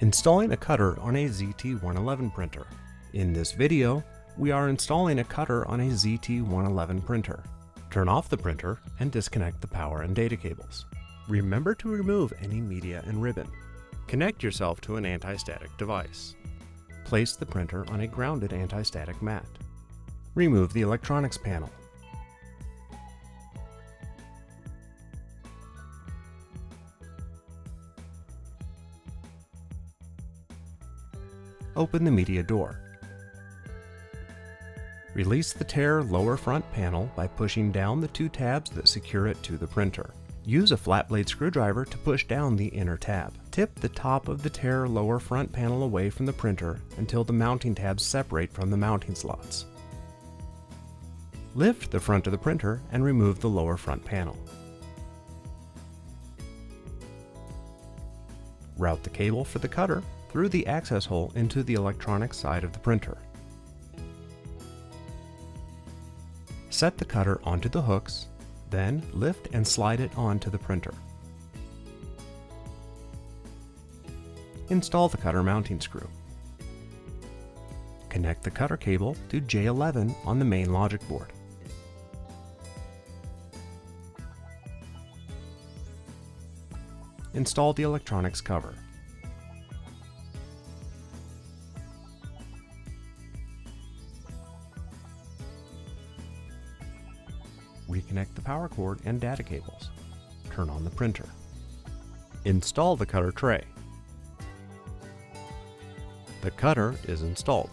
Installing a cutter on a ZT111 printer. In this video, we are installing a cutter on a ZT111 printer. Turn off the printer and disconnect the power and data cables. Remember to remove any media and ribbon. Connect yourself to an anti-static device. Place the printer on a grounded anti-static mat. Remove the electronics panel. Open the media door. Release the tare lower front panel by pushing down the two tabs that secure it to the printer. Use a flat blade screwdriver to push down the inner tab. Tip the top of the tare lower front panel away from the printer until the mounting tabs separate from the mounting slots. Lift the front of the printer and remove the lower front panel. Route the cable for the cutter through the access hole into the electronic side of the printer. Set the cutter onto the hooks, then lift and slide it onto the printer. Install the cutter mounting screw. Connect the cutter cable to J11 on the main logic board. Install the electronics cover. Reconnect the power cord and data cables. Turn on the printer. Install the cutter tray. The cutter is installed.